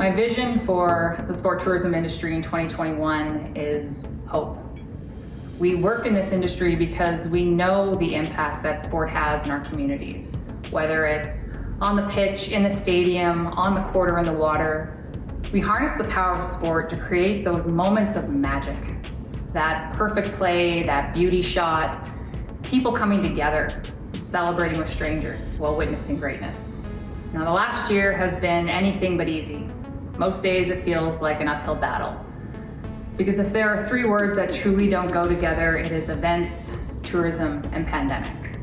My vision for the sport tourism industry in 2021 is hope. We work in this industry because we know the impact that sport has in our communities, whether it's on the pitch, in the stadium, on the court, or in the water. We harness the power of sport to create those moments of magic, that perfect play, that beauty shot, people coming together, celebrating with strangers while witnessing greatness. Now, the last year has been anything but easy. Most days it feels like an uphill battle. Because if there are three words that truly don't go together, it is events, tourism, and pandemic.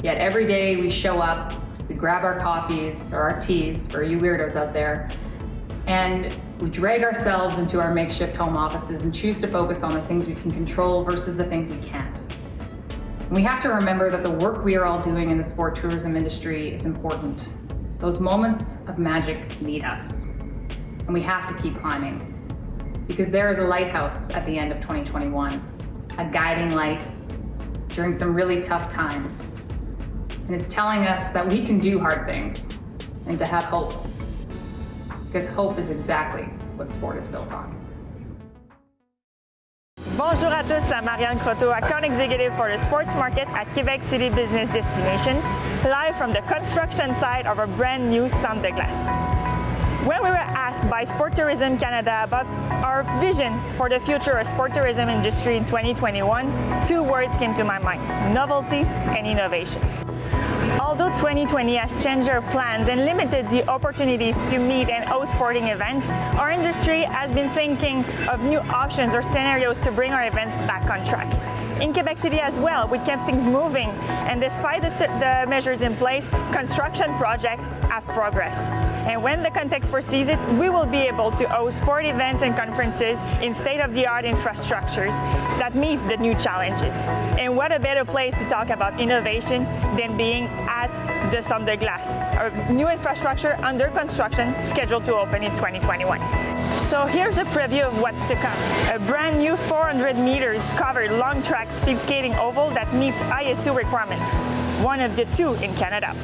Yet every day we show up, we grab our coffees or our teas for you weirdos out there, and we drag ourselves into our makeshift home offices and choose to focus on the things we can control versus the things we can't. And we have to remember that the work we are all doing in the sport tourism industry is important. Those moments of magic need us, and we have to keep climbing. Because there is a lighthouse at the end of 2021, a guiding light during some really tough times. And it's telling us that we can do hard things and to have hope. Because hope is exactly what sport is built on. Bonjour à tous, I'm Marianne Croteau, Account Executive for the Sports Market at Quebec City Business Destination, live from the construction site of our brand new Centre de Glace. When we were asked by Sport Tourism Canada about our vision for the future of sport tourism industry in 2021, two words came to my mind: novelty and innovation. Although 2020 has changed our plans and limited the opportunities to meet and host sporting events, our industry has been thinking of new options or scenarios to bring our events back on track. In Quebec City as well, we kept things moving, and despite the measures in place, construction projects have progressed. And when the context foresees it, we will be able to host sport events and conferences in state-of-the-art infrastructures that meet the new challenges. And what a better place to talk about innovation than being at the Centre de Glace, our new infrastructure under construction scheduled to open in 2021. So here's a preview of what's to come. A brand new 400 meters covered long track speed skating oval that meets ISU requirements, one of the two in Canada.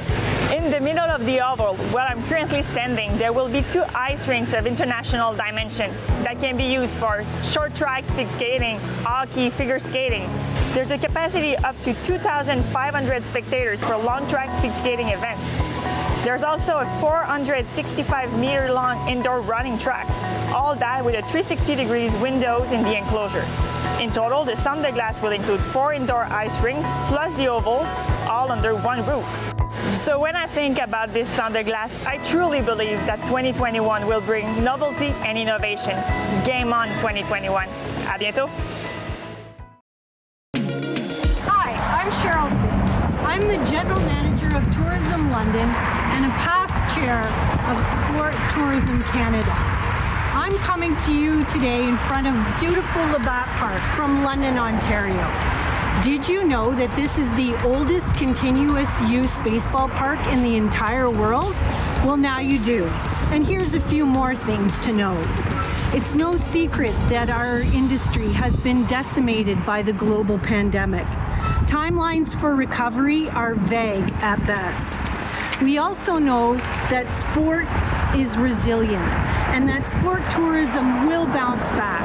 In the middle of the oval, where I'm currently standing, there will be two ice rinks of international dimension that can be used for short track speed skating, hockey, figure skating. There's a capacity up to 2,500 spectators for long track speed skating events. There's also a 465-meter long indoor running track, all that with a 360 degrees windows in the enclosure. In total, the Centre de Glace will include 4 indoor ice rinks plus the oval, all under one roof. So when I think about this Centre de Glace, I truly believe that 2021 will bring novelty and innovation. Game on 2021. À bientôt. Hi, I'm Cheryl. I'm the General Manager of Tourism London and a past chair of Sport Tourism Canada. I'm coming to you today in front of beautiful Labatt Park from London, Ontario. Did you know that this is the oldest continuous use baseball park in the entire world? Well, now you do. And here's a few more things to know. It's no secret that our industry has been decimated by the global pandemic. Timelines for recovery are vague at best. We also know that sport is resilient and that sport tourism will bounce back.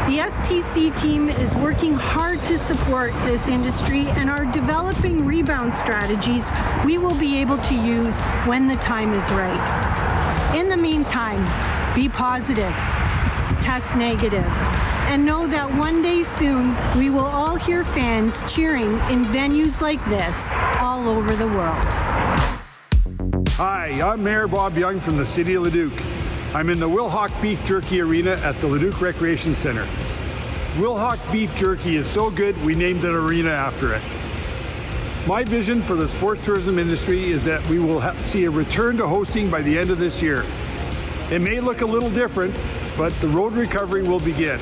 The STC team is working hard to support this industry and are developing rebound strategies we will be able to use when the time is right. In the meantime, be positive, test negative, and know that one day soon we will all hear fans cheering in venues like this all over the world. Hi, I'm Mayor Bob Young from the City of Leduc. I'm in the Wilhauk Beef Jerky Arena at the Leduc Recreation Center. Wilhauk Beef Jerky is so good we named an arena after it. My vision for the sports tourism industry is that we will see a return to hosting by the end of this year. It may look a little different, but the road recovery will begin.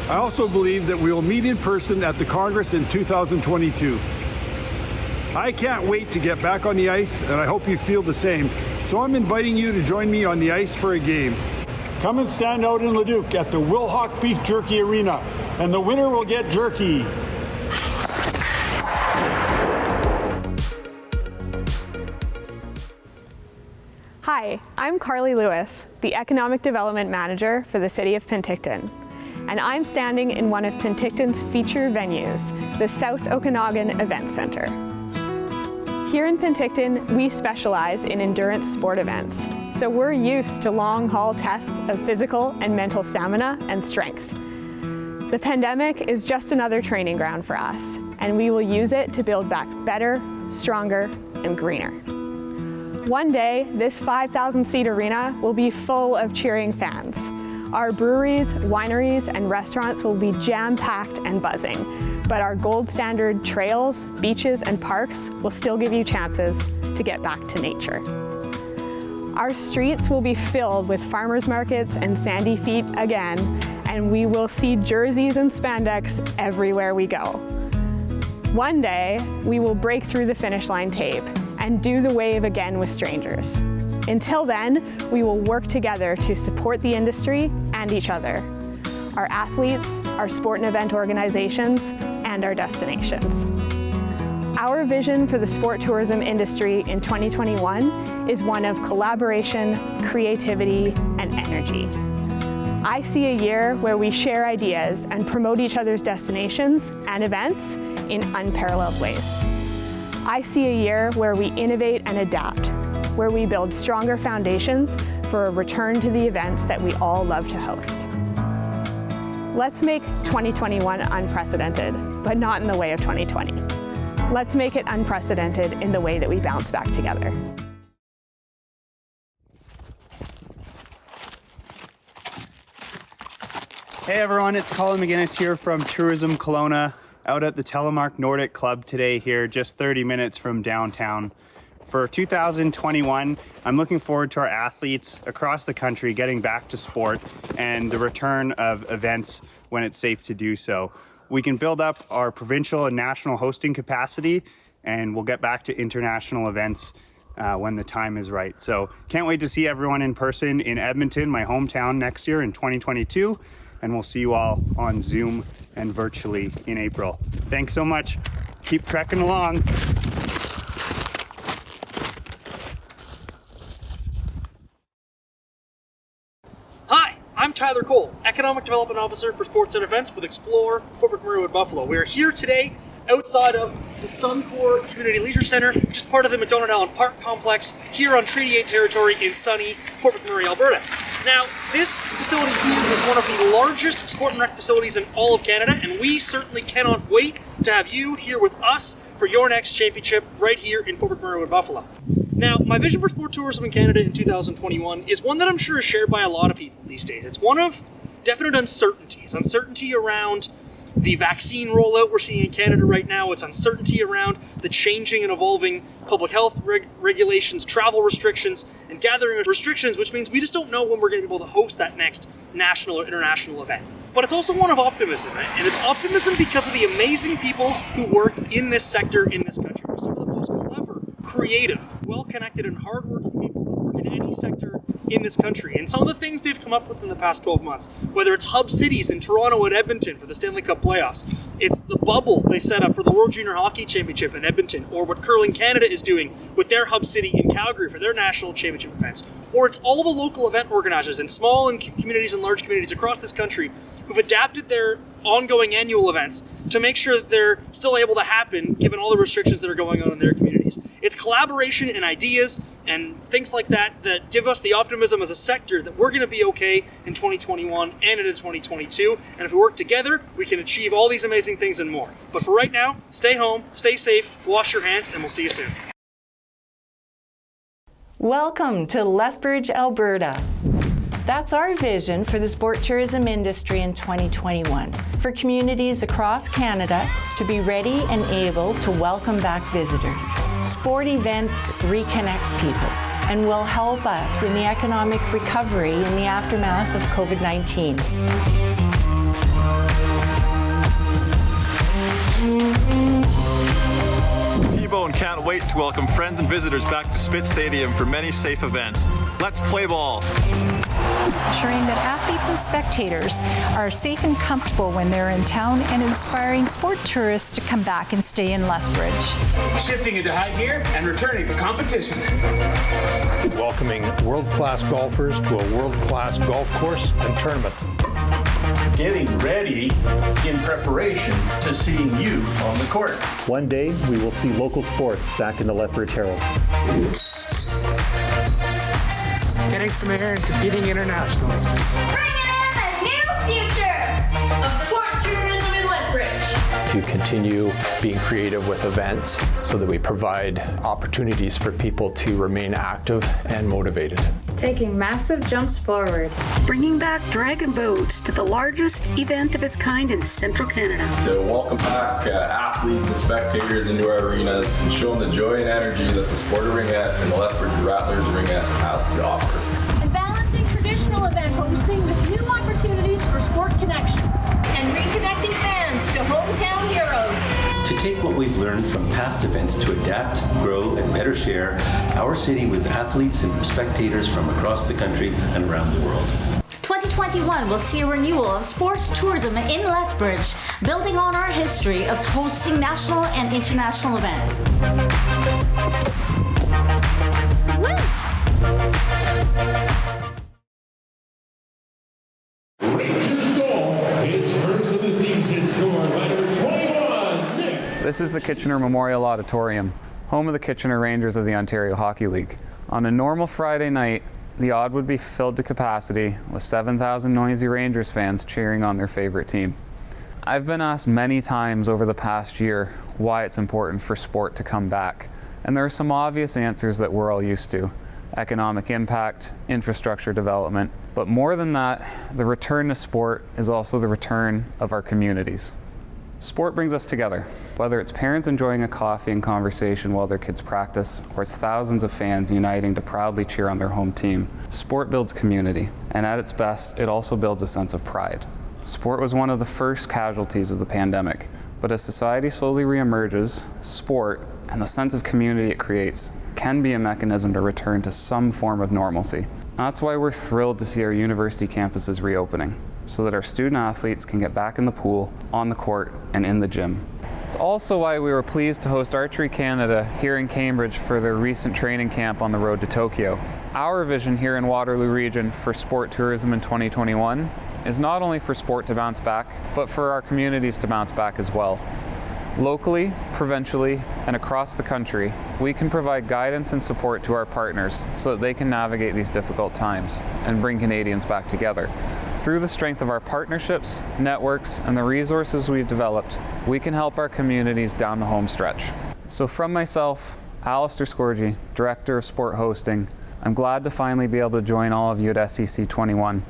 I also believe that we will meet in person at the Congress in 2022. I can't wait to get back on the ice, and I hope you feel the same. So I'm inviting you to join me on the ice for a game. Come and stand out in Leduc at the Wilhauk Beef Jerky Arena, and the winner will get jerky. Hi, Hi, I'm Carly Lewis, the Economic Development Manager for the City of Penticton, and I'm standing in one of Penticton's feature venues, the South Okanagan Event Centre. Here in Penticton, we specialize in endurance sport events, so we're used to long-haul tests of physical and mental stamina and strength. The pandemic is just another training ground for us, and we will use it to build back better, stronger, and greener. One day, this 5,000-seat arena will be full of cheering fans. Our breweries, wineries, and restaurants will be jam-packed and buzzing, but our gold standard trails, beaches, and parks will still give you chances to get back to nature. Our streets will be filled with farmers markets and sandy feet again, and we will see jerseys and spandex everywhere we go. One day, we will break through the finish line tape and do the wave again with strangers. Until then, we will work together to support the industry and each other, our athletes, our sport and event organizations, and our destinations. Our vision for the sport tourism industry in 2021 is one of collaboration, creativity, and energy. I see a year where we share ideas and promote each other's destinations and events in unparalleled ways. I see a year where we innovate and adapt, where we build stronger foundations for a return to the events that we all love to host. Let's make 2021 unprecedented, but not in the way of 2020. Let's make it unprecedented in the way that we bounce back together. Hey everyone, it's Colin McGinnis here from Tourism Kelowna, out at the Telemark Nordic Club today here, just 30 minutes from downtown. For 2021, I'm looking forward to our athletes across the country getting back to sport and the return of events when it's safe to do so. We can build up our provincial and national hosting capacity, and we'll get back to international events when the time is right. So can't wait to see everyone in person in Edmonton, my hometown, next year in 2022. And we'll see you all on Zoom and virtually in April. Thanks so much. Keep trekking along. Hi, I'm Tyler Cole, Economic Development Officer for Sports and Events with Explore Fort McMurray Buffalo. We are here today outside of the Suncor Community Leisure Centre, which is part of the McDonald Allen Park Complex, here on Treaty 8 territory in sunny Fort McMurray, Alberta. Now, this facility here is one of the largest sport and rec facilities in all of Canada, and we certainly cannot wait to have you here with us for your next championship right here in Fort McMurray, Buffalo. Now, my vision for sport tourism in Canada in 2021 is one that I'm sure is shared by a lot of people these days. It's one of definite uncertainties. Uncertainty around the vaccine rollout we're seeing in Canada right now. It's uncertainty around the changing and evolving public health regulations, travel restrictions, and gathering restrictions, which means we just don't know when we're going to be able to host that next national or international event. But it's also one of optimism, right? And it's optimism because of the amazing people who work in this sector in this country. We're some of the most clever, creative, well-connected, and hardworking people that work in any sector in this country. And some of the things they've come up with in the past 12 months, whether it's hub cities in Toronto and Edmonton for the Stanley Cup playoffs, it's the bubble they set up for the World Junior Hockey Championship in Edmonton, or what Curling Canada is doing with their hub city in Calgary for their national championship events, or it's all the local event organizers in small and communities and large communities across this country who've adapted their ongoing annual events to make sure that they're still able to happen given all the restrictions that are going on in their communities. It's collaboration and ideas and things like that that give us the optimism as a sector that we're going to be okay in 2021 and into 2022. And if we work together, we can achieve all these amazing things and more. But for right now, stay home, stay safe, wash your hands, and we'll see you soon. Welcome to Lethbridge, Alberta. That's our vision for the sport tourism industry in 2021, for communities across Canada to be ready and able to welcome back visitors. Sport events reconnect people and will help us in the economic recovery in the aftermath of COVID-19. T-Bone can't wait to welcome friends and visitors back to Spitz Stadium for many safe events. Let's play ball. Ensuring that athletes and spectators are safe and comfortable when they're in town, and inspiring sport tourists to come back and stay in Lethbridge. Shifting into high gear and returning to competition. welcoming world-class golfers to a world-class golf course and tournament. Getting ready in preparation to seeing you on the court. One day, we will see local sports back in the Lethbridge Herald. Getting some air and competing internationally. Bringing in a new future of sport tourism in Lethbridge. To continue being creative with events so that we provide opportunities for people to remain active and motivated. Taking massive jumps forward. Bringing back dragon boats to the largest event of its kind in central Canada. To welcome back athletes and spectators into our arenas and show them the joy and energy that the Sport Ringette and the Lethbridge Rattlers Ringette has to offer. And balancing traditional event hosting with new opportunities for sport connection. And reconnecting fans to hometown heroes. To take what we've learned from past events to adapt, grow, and better share our city with athletes and spectators from across the country and around the world. 2021 will see a renewal of sports tourism in Lethbridge, building on our history of hosting national and international events. This is the Kitchener Memorial Auditorium, home of the Kitchener Rangers of the Ontario Hockey League. On a normal Friday night, the Aud would be filled to capacity with 7,000 noisy Rangers fans cheering on their favorite team. I've been asked many times over the past year why it's important for sport to come back, and there are some obvious answers that we're all used to. Economic impact, infrastructure development, but more than that, the return to sport is also the return of our communities. Sport brings us together, whether it's parents enjoying a coffee and conversation while their kids practice, or it's thousands of fans uniting to proudly cheer on their home team. Sport builds community, and at its best, it also builds a sense of pride. Sport was one of the first casualties of the pandemic, but as society slowly reemerges, sport, and the sense of community it creates, can be a mechanism to return to some form of normalcy. That's why we're thrilled to see our university campuses reopening, so that our student athletes can get back in the pool, on the court, and in the gym. It's also why we were pleased to host Archery Canada here in Cambridge for their recent training camp on the road to Tokyo. Our vision here in Waterloo Region for sport tourism in 2021 is not only for sport to bounce back, but for our communities to bounce back as well. Locally, provincially, and across the country, we can provide guidance and support to our partners so that they can navigate these difficult times and bring Canadians back together. Through the strength of our partnerships, networks, and the resources we've developed, we can help our communities down the home stretch. So from myself, Alistair Scorgie, Director of Sport Hosting, I'm glad to finally be able to join all of you at SEC 21.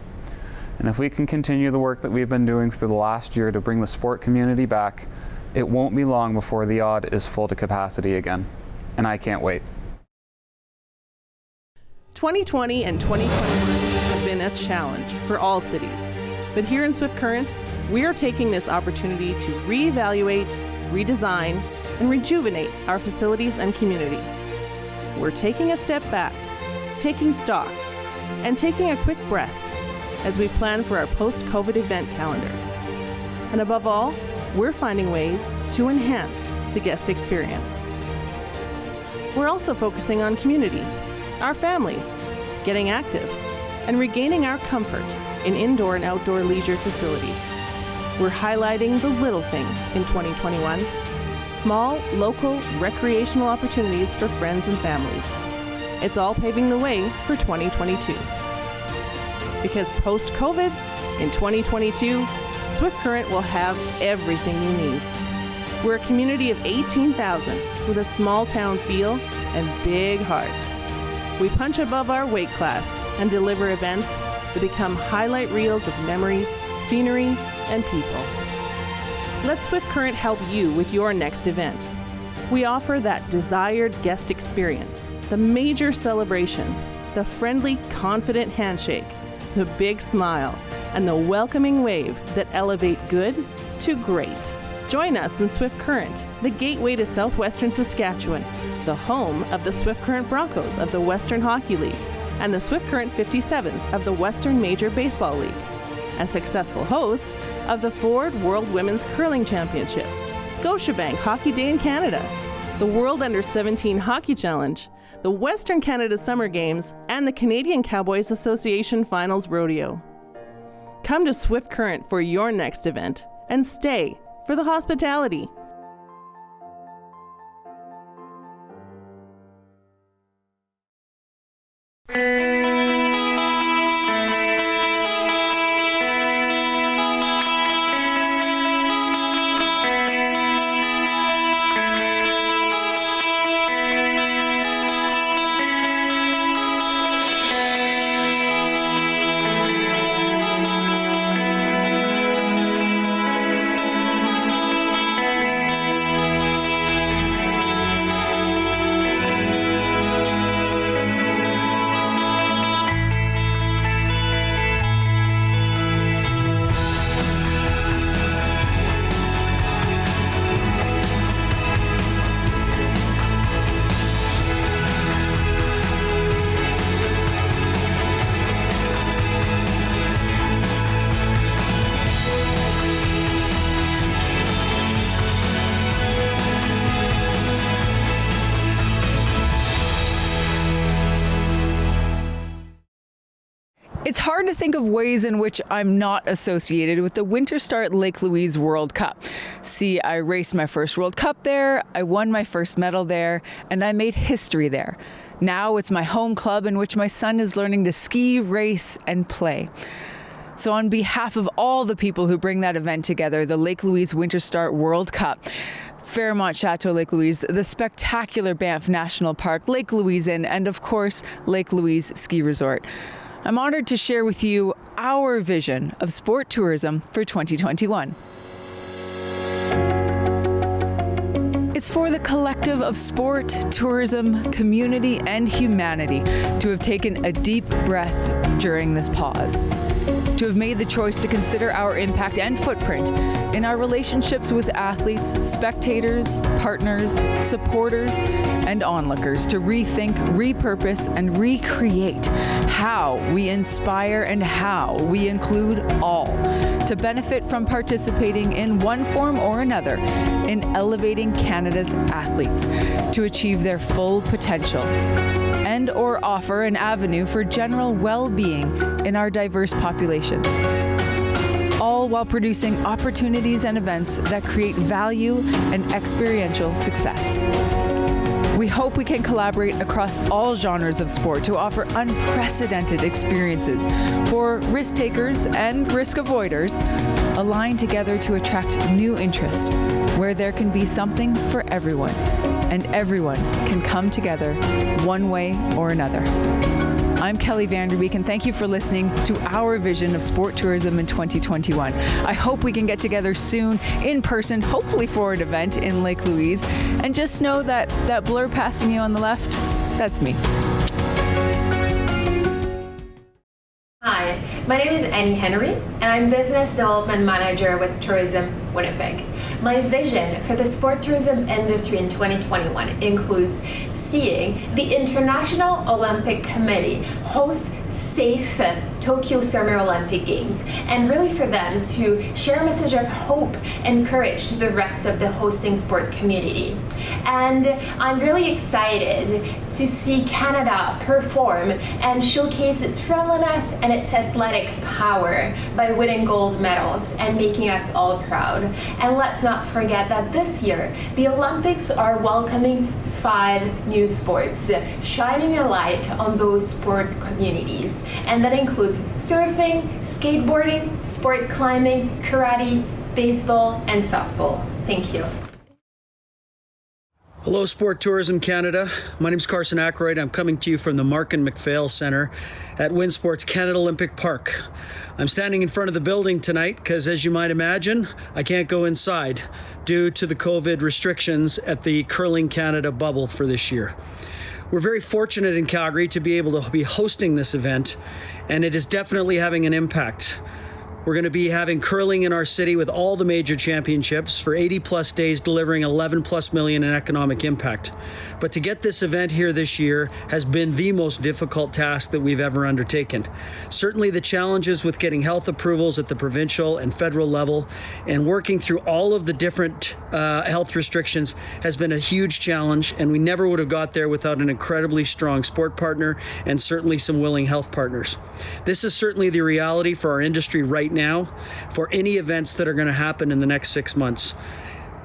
And if we can continue the work that we've been doing through the last year to bring the sport community back, it won't be long before the Aud is full to capacity again, and I can't wait. 2020 and 2021 have been a challenge for all cities, but here in Swift Current, we are taking this opportunity to reevaluate, redesign, and rejuvenate our facilities and community. We're taking a step back, taking stock, and taking a quick breath as we plan for our post-COVID event calendar. And above all, we're finding ways to enhance the guest experience. We're also focusing on community, our families, getting active, and regaining our comfort in indoor and outdoor leisure facilities. We're highlighting the little things in 2021, small, local, recreational opportunities for friends and families. It's all paving the way for 2022. Because post-COVID, in 2022, Swift Current will have everything you need. We're a community of 18,000 with a small town feel and big heart. We punch above our weight class and deliver events that become highlight reels of memories, scenery, and people. Let Swift Current help you with your next event. We offer that desired guest experience, the major celebration, the friendly, confident handshake, the big smile, and the welcoming wave that elevate good to great. Join us in Swift Current, the gateway to southwestern Saskatchewan, the home of the Swift Current Broncos of the Western Hockey League and the Swift Current 57s of the Western Major Baseball League, and successful host of the Ford World Women's Curling Championship, Scotiabank Hockey Day in Canada, the World Under-17 Hockey Challenge, the Western Canada Summer Games, and the Canadian Cowboys Association Finals Rodeo. Come to Swift Current for your next event, and stay for the hospitality. It's hard to think of ways in which I'm not associated with the Winter Start Lake Louise World Cup. See, I raced my first World Cup there, I won my first medal there, and I made history there. Now it's my home club in which my son is learning to ski, race, and play. So on behalf of all the people who bring that event together, the Lake Louise Winter Start World Cup, Fairmont Chateau Lake Louise, the spectacular Banff National Park, Lake Louise Inn, and of course, Lake Louise Ski Resort, I'm honored to share with you our vision of sport tourism for 2021. It's for the collective of sport, tourism, community, and humanity to have taken a deep breath during this pause, to have made the choice to consider our impact and footprint in our relationships with athletes, spectators, partners, supporters, and onlookers, to rethink, repurpose, and recreate how we inspire and how we include all to benefit from participating in one form or another in elevating Canada's athletes to achieve their full potential and or offer an avenue for general well-being in our diverse populations, all while producing opportunities and events that create value and experiential success. We hope we can collaborate across all genres of sport to offer unprecedented experiences for risk takers and risk avoiders, aligned together to attract new interest, where there can be something for everyone, and everyone can come together one way or another. I'm Kelly Vanderbeek, and thank you for listening to our vision of sport tourism in 2021. I hope we can get together soon in person, hopefully for an event in Lake Louise. And just know that that blur passing you on the left, that's me. Hi, my name is Annie Henry, and I'm Business Development Manager with Tourism Winnipeg. My vision for the sport tourism industry in 2021 includes seeing the International Olympic Committee host safe Tokyo Summer Olympic Games, and really for them to share a message of hope and courage to the rest of the hosting sport community. And I'm really excited to see Canada perform and showcase its friendliness and its athletic power by winning gold medals and making us all proud. And let's not forget that this year, the Olympics are welcoming 5 new sports, shining a light on those sport communities. And that includes surfing, skateboarding, sport climbing, karate, baseball, and softball. Thank you. Hello, Sport Tourism Canada. My name is Carson Ackroyd. I'm coming to you from the Mark and McPhail Centre at WinSports Canada Olympic Park. I'm standing in front of the building tonight because, as you might imagine, I can't go inside due to the COVID restrictions at the Curling Canada bubble for this year. We're very fortunate in Calgary to be able to be hosting this event, and it is definitely having an impact. We're going to be having curling in our city with all the major championships for 80 plus days, delivering 11 plus million in economic impact. But to get this event here this year has been the most difficult task that we've ever undertaken. Certainly the challenges with getting health approvals at the provincial and federal level and working through all of the different health restrictions has been a huge challenge, and we never would have got there without an incredibly strong sport partner and certainly some willing health partners. This is certainly the reality for our industry right now for any events that are going to happen in the next 6 months.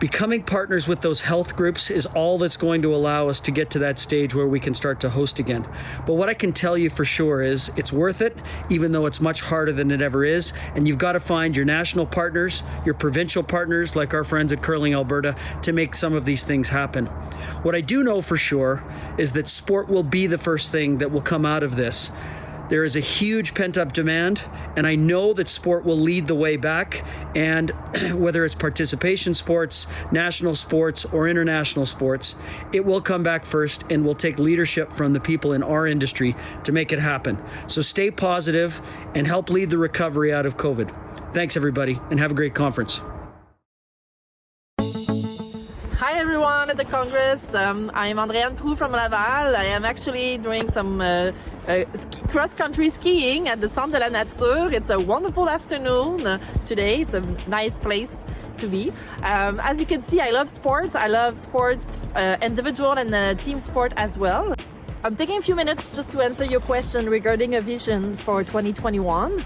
Becoming partners with those health groups is all that's going to allow us to get to that stage where we can start to host again. But what I can tell you for sure is it's worth it, even though it's much harder than it ever is. And you've got to find your national partners, your provincial partners, like our friends at Curling Alberta, to make some of these things happen. What I do know for sure is that sport will be the first thing that will come out of this. There is a huge pent-up demand, and I know that sport will lead the way back, and whether it's participation sports, national sports, or international sports, it will come back first, and we'll take leadership from the people in our industry to make it happen. So stay positive and help lead the recovery out of COVID. Thanks, everybody, and have a great conference. Hi everyone at the Congress. I'm Andréane Proux from Laval. I am actually doing some cross-country skiing at the Centre de la Nature. It's a wonderful afternoon today. It's a nice place to be. As you can see, I love sports. I love sports, individual and team sport as well. I'm taking a few minutes just to answer your question regarding a vision for 2021.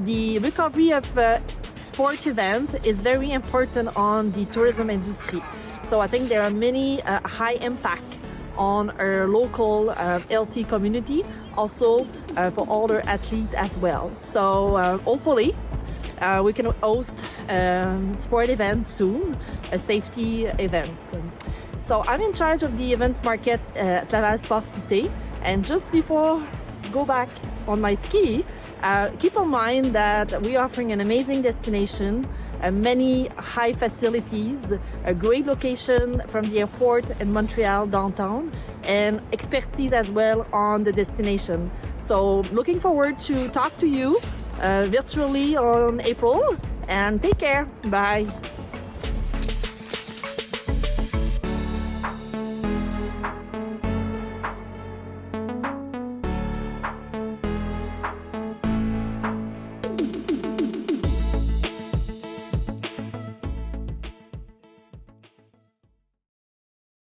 The recovery of sport event is very important on the tourism industry. So I think there are many high impact on our local LT community, also for other athletes as well. So hopefully we can host sport events soon, a safety event. So I'm in charge of the event market at Laval Sport Cité, and just before go back on my ski, keep in mind that we are offering an amazing destination, many high facilities, a great location from the airport in Montreal downtown, and expertise as well on the destination. So looking forward to talk to you virtually on April, and take care. Bye.